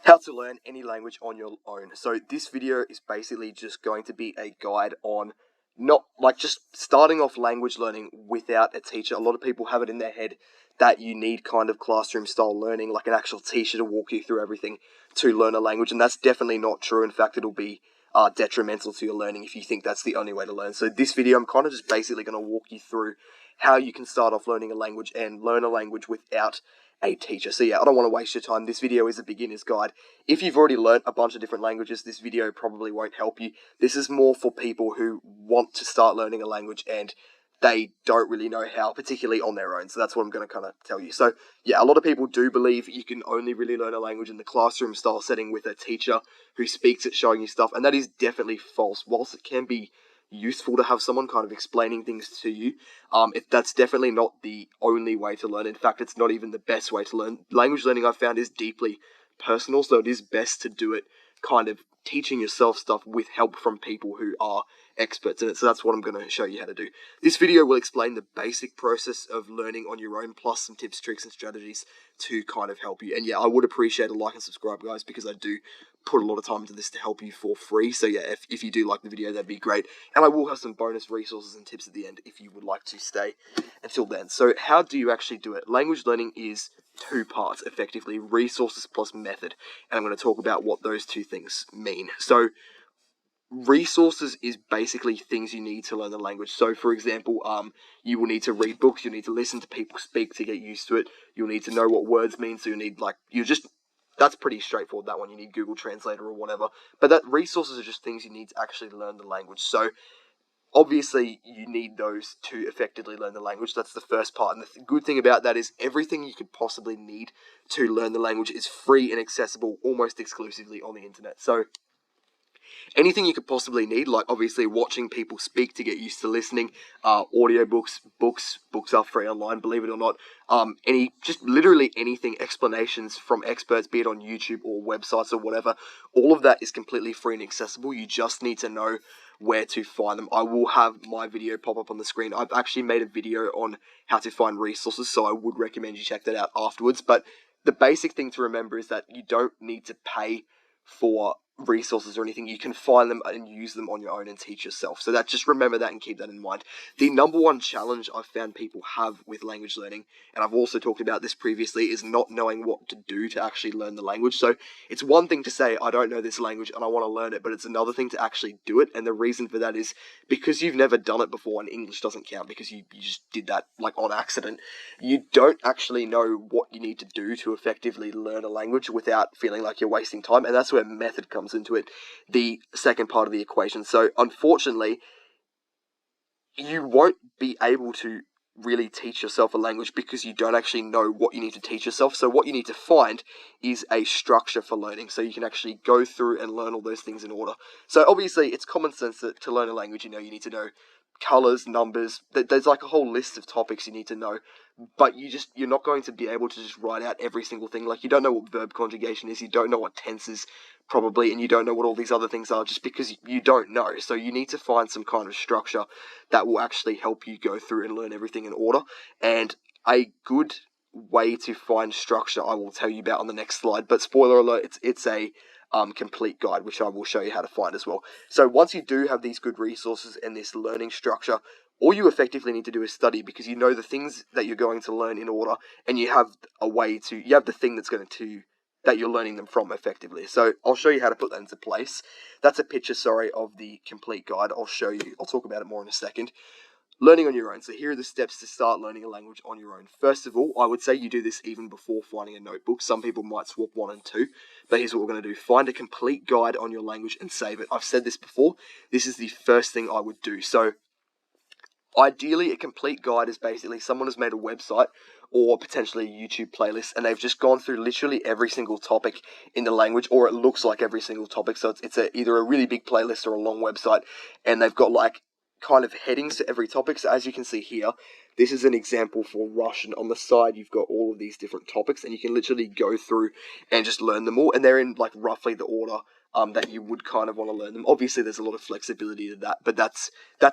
How to learn any language on your own. So this video is basically just going to be a guide on not like just starting off language learning without a teacher. A lot of people have it in their head that you need kind of classroom style learning, like an actual teacher to walk you through everything to learn a language, and that's definitely not true. In fact, it'll be detrimental to your learning if you think that's the only way to learn. So this video, I'm kind of just basically going to walk you through how you can start off learning a language and learn a language without a teacher. So yeah, I don't want to waste your time. This video is a beginner's guide. If you've already learnt a bunch of different languages, this video probably won't help you. This is more for people who want to start learning a language and they don't really know how, particularly on their own. So that's what I'm going to kind of tell you. So yeah, a lot of people do believe you can only really learn a language in the classroom style setting with a teacher who speaks it, showing you stuff, and that is definitely false. Whilst it can be useful to have someone kind of explaining things to you, that's definitely not the only way to learn. In fact, it's not even the best way to learn. Language learning, I've found, is deeply personal, so it is best to do it kind of teaching yourself stuff with help from people who are experts in it. So that's what I'm going to show you how to do. This video will explain the basic process of learning on your own, plus some tips, tricks, and strategies to kind of help you. And yeah, I would appreciate a like and subscribe, guys, because I do put a lot of time into this to help you for free. So yeah, if you do like the video, that'd be great. And I will have some bonus resources and tips at the end if you would like to stay until then. So how do you actually do it? Language learning is two parts, effectively: resources plus method. And I'm going to talk about what those two things mean. So resources is basically things you need to learn the language. So for example, you will need to read books, you need to listen to people speak to get used to it, you'll need to know what words mean, so you need that's pretty straightforward, that one. You need Google Translator or whatever. But that resources are just things you need to actually learn the language. So obviously, you need those to effectively learn the language. That's the first part. And the good thing about that is everything you could possibly need to learn the language is free and accessible almost exclusively on the internet. So anything you could possibly need, like obviously watching people speak to get used to listening, audiobooks, books are free online, believe it or not. Just literally anything, explanations from experts, be it on YouTube or websites or whatever, all of that is completely free and accessible. You just need to know where to find them. I will have my video pop up on the screen. I've actually made a video on how to find resources, so I would recommend you check that out afterwards. But the basic thing to remember is that you don't need to pay for resources or anything. You can find them and use them on your own and teach yourself. So just remember that and keep that in mind. The number one challenge I've found people have with language learning, and I've also talked about this previously, is not knowing what to do to actually learn the language. So it's one thing to say, I don't know this language and I want to learn it, but it's another thing to actually do it. And the reason for that is because you've never done it before, and English doesn't count because you just did that like on accident. You don't actually know what you need to do to effectively learn a language without feeling like you're wasting time, and that's where method comes into it, the second part of the equation. So unfortunately, you won't be able to really teach yourself a language because you don't actually know what you need to teach yourself. So what you need to find is a structure for learning, so you can actually go through and learn all those things in order. So obviously it's common sense that to learn a language, you need to know colors, numbers, there's like a whole list of topics you need to know, but you're not going to be able to just write out every single thing. Like, you don't know what verb conjugation is, you don't know what tense is probably, and you don't know what all these other things are just because you don't know. So you need to find some kind of structure that will actually help you go through and learn everything in order. And a good way to find structure I will tell you about on the next slide, but spoiler alert, it's a complete guide, which I will show you how to find as well. So once you do have these good resources and this learning structure, all you effectively need to do is study, because you know the things that you're going to learn in order, and you have the thing that you're learning them from effectively. So I'll show you how to put that into place. That's a picture, of the complete guide. I'll talk about it more in a second. Learning on your own. So here are the steps to start learning a language on your own. First of all, I would say you do this even before finding a notebook. Some people might swap 1 and 2, but here's what we're going to do. Find a complete guide on your language and save it. I've said this before. This is the first thing I would do. So ideally, a complete guide is basically someone has made a website or potentially a YouTube playlist, and they've just gone through literally every single topic in the language, or it looks like every single topic. So it's either a really big playlist or a long website, and they've got like kind of headings to every topic. So as you can see here, this is an example for Russian. On the side, you've got all of these different topics, and you can literally go through and just learn them all, and they're in like roughly the order that you would kind of want to learn them. Obviously, there's a lot of flexibility to that, but that's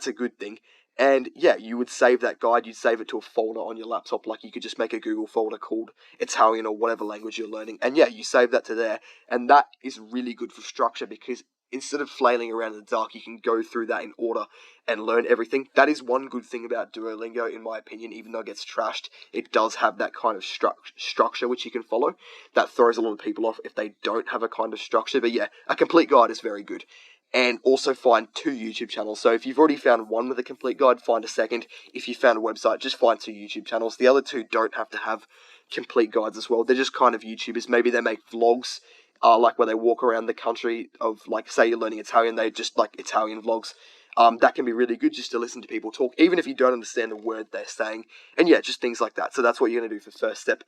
a good thing. And yeah, you would save that guide, you'd save it to a folder on your laptop, like you could just make a Google folder called Italian or whatever language you're learning. And yeah, you save that to there. And that is really good for structure because instead of flailing around in the dark, you can go through that in order and learn everything. That is one good thing about Duolingo, in my opinion, even though it gets trashed. It does have that kind of structure which you can follow. That throws a lot of people off if they don't have a kind of structure. But yeah, a complete guide is very good. And also find 2 YouTube channels. So if you've already found one with a complete guide, find a second. If you found a website, just find 2 YouTube channels. The other 2 don't have to have complete guides as well. They're just kind of YouTubers. Maybe they make vlogs, like where they walk around the country of, like, say you're learning Italian, they just like Italian vlogs. That can be really good just to listen to people talk, even if you don't understand a word they're saying. And yeah, just things like that. So that's what you're going to do for first step.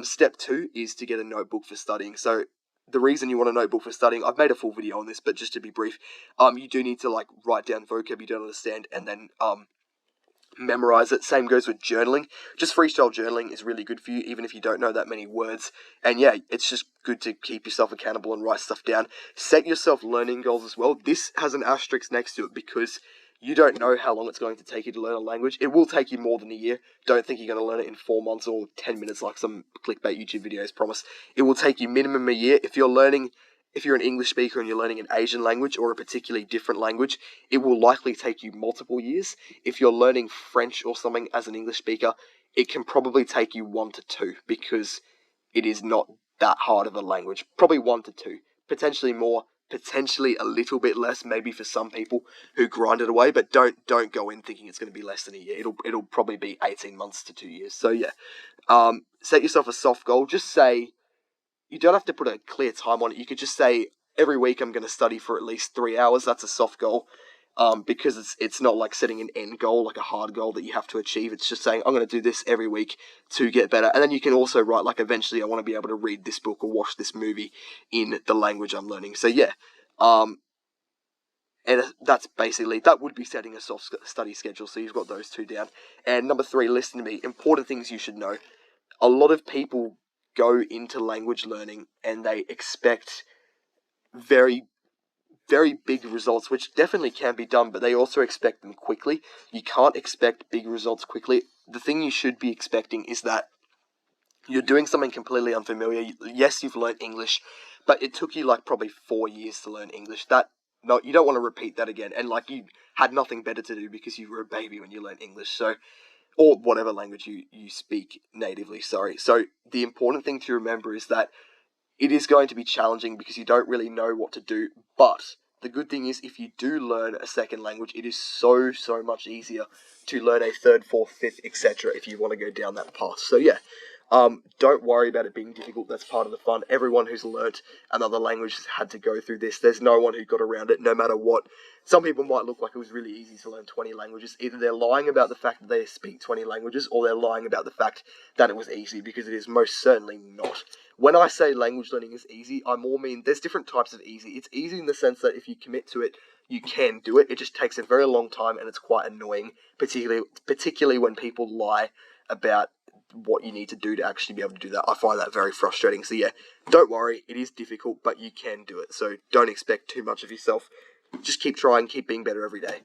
Step 2 is to get a notebook for studying. So the reason you want a notebook for studying, I've made a full video on this, but just to be brief, you do need to like write down vocab you don't understand and then memorize it. Same goes with journaling. Just freestyle journaling is really good for you, even if you don't know that many words. And yeah, it's just good to keep yourself accountable and write stuff down. Set yourself learning goals as well. This has an asterisk next to it because you don't know how long it's going to take you to learn a language. It will take you more than a year. Don't think you're going to learn it in 4 months or 10 minutes like some clickbait YouTube videos promise. It will take you minimum a year. If you're an English speaker and you're learning an Asian language or a particularly different language, it will likely take you multiple years. If you're learning French or something as an English speaker, it can probably take you 1 to 2 because it is not that hard of a language. Probably 1 to 2, potentially more, potentially a little bit less, maybe for some people who grind it away, but don't go in thinking it's going to be less than a year. It'll probably be 18 months to 2 years. So yeah, set yourself a soft goal. Just say, you don't have to put a clear time on it. You could just say, every week I'm going to study for at least 3 hours. That's a soft goal. Because it's not like setting an end goal, like a hard goal that you have to achieve. It's just saying, I'm going to do this every week to get better. And then you can also write, like, eventually I want to be able to read this book or watch this movie in the language I'm learning. So yeah, and that's basically, that would be setting a soft study schedule. So you've got those 2 down. And number 3, listen to me. Important things you should know. A lot of people go into language learning and they expect very big results, which definitely can be done, but they also expect them quickly. You can't expect big results quickly. The thing you should be expecting is that you're doing something completely unfamiliar. Yes, you've learned English, but it took you like probably 4 years to learn English. No, you don't want to repeat that again. And like, you had nothing better to do because you were a baby when you learned English. So, or whatever language you speak natively, sorry. So the important thing to remember is that it is going to be challenging because you don't really know what to do, but the good thing is if you do learn a second language, it is so much easier to learn a third, fourth, fifth, etc. if you want to go down that path. So yeah, don't worry about it being difficult. That's part of the fun. Everyone who's learnt another language has had to go through this. There's no one who got around it, no matter what. Some people might look like it was really easy to learn 20 languages. Either they're lying about the fact that they speak 20 languages, or they're lying about the fact that it was easy, because it is most certainly not. When I say language learning is easy, I more mean there's different types of easy. It's easy in the sense that if you commit to it, you can do it. It just takes a very long time and it's quite annoying, particularly when people lie about what you need to do to actually be able to do that. I find that very frustrating. So yeah, don't worry, it is difficult, but you can do it. So don't expect too much of yourself. Just keep trying, keep being better every day.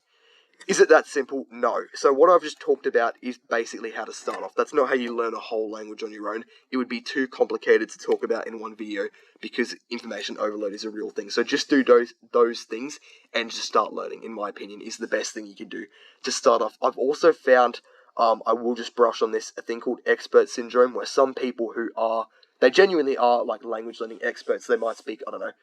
Is it that simple? No. So what I've just talked about is basically how to start off. That's not how you learn a whole language on your own. It would be too complicated to talk about in one video because information overload is a real thing. So just do those things and just start learning, in my opinion, is the best thing you can do to start off. I've also found, I will just brush on this, a thing called expert syndrome, where some people they genuinely are like language learning experts. They might speak, I don't know,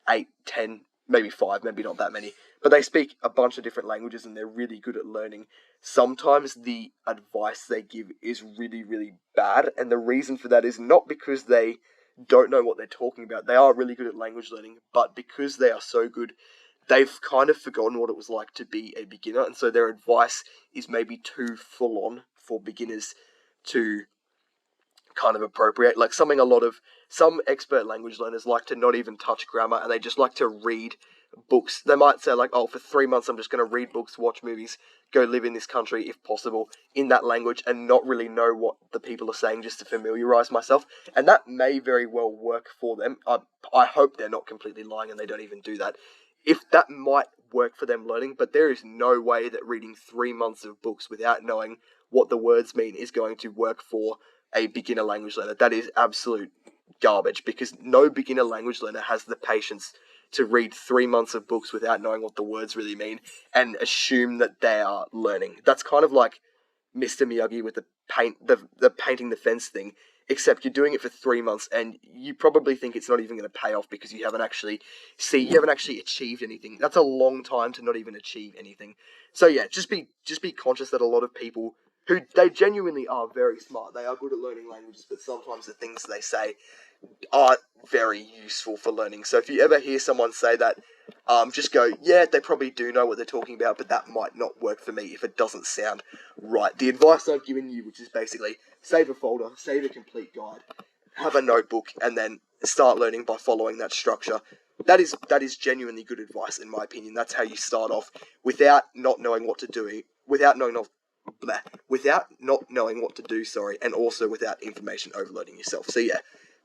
8, 10, maybe 5, maybe not that many, but they speak a bunch of different languages and they're really good at learning. Sometimes the advice they give is really bad, and the reason for that is not because they don't know what they're talking about. They are really good at language learning, but because they are so good, they've kind of forgotten what it was like to be a beginner, and so their advice is maybe too full on for beginners to kind of appropriate. Like some expert language learners like to not even touch grammar, and they just like to read books. They might say like, oh, for 3 months I'm just going to read books, watch movies, go live in this country if possible in that language, and not really know what the people are saying, just to familiarize myself. And that may very well work for them. I hope they're not completely lying and they don't even do that. if that might work for them learning, but there is no way that reading 3 months of books without knowing what the words mean is going to work for a beginner language learner. That is absolute garbage, because no beginner language learner has the patience to read 3 months of books without knowing what the words really mean and assume that they are learning. That's kind of like Mr. Miyagi with the painting the fence thing, except you're doing it for 3 months and you probably think it's not even going to pay off because you haven't actually achieved anything. That's a long time to not even achieve anything. So yeah, just be conscious that a lot of people who they genuinely are very smart, they are good at learning languages, but sometimes the things they say aren't very useful for learning. So if you ever hear someone say that, just go, yeah, they probably do know what they're talking about, but that might not work for me if it doesn't sound right. The advice I've given you, which is basically save a folder, save a complete guide, have a notebook, and then start learning by following that structure. That is genuinely good advice, in my opinion. That's how you start off without not knowing what to do, without not knowing what to do, and also without information overloading yourself. So yeah,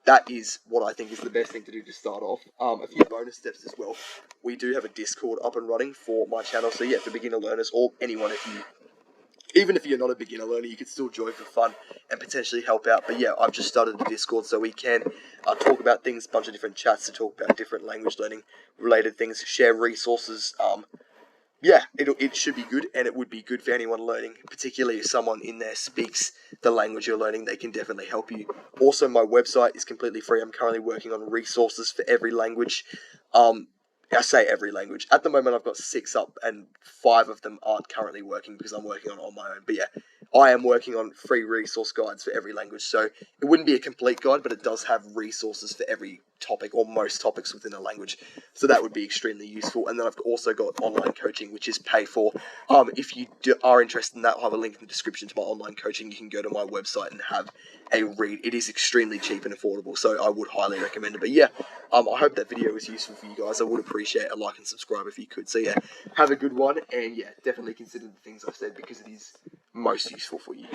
that is what I think is the best thing to do to start off. A few bonus steps as well. We do have a Discord up and running for my channel. So yeah, for beginner learners or anyone, even if you're not a beginner learner, you can still join for fun and potentially help out. But yeah, I've just started a Discord so we can talk about things, a bunch of different chats to talk about different language learning related things, share resources. Yeah, it should be good, and it would be good for anyone learning, particularly if someone in there speaks the language you're learning. They can definitely help you. Also, my website is completely free. I'm currently working on resources for every language. I say every language. At the moment, I've got 6 up, and 5 of them aren't currently working because I'm working on my own. But yeah, I am working on free resource guides for every language. So it wouldn't be a complete guide, but it does have resources for every topic or most topics within a language. So that would be extremely useful. And then I've also got online coaching, which is pay for. If you are interested in that, I'll have a link in the description to my online coaching. You can go to my website and have a read. It is extremely cheap and affordable, so I would highly recommend it. But yeah, I hope that video was useful for you guys. I would appreciate a like and subscribe if you could. So yeah, have a good one, and yeah, definitely consider the things I've said because it is most useful for you.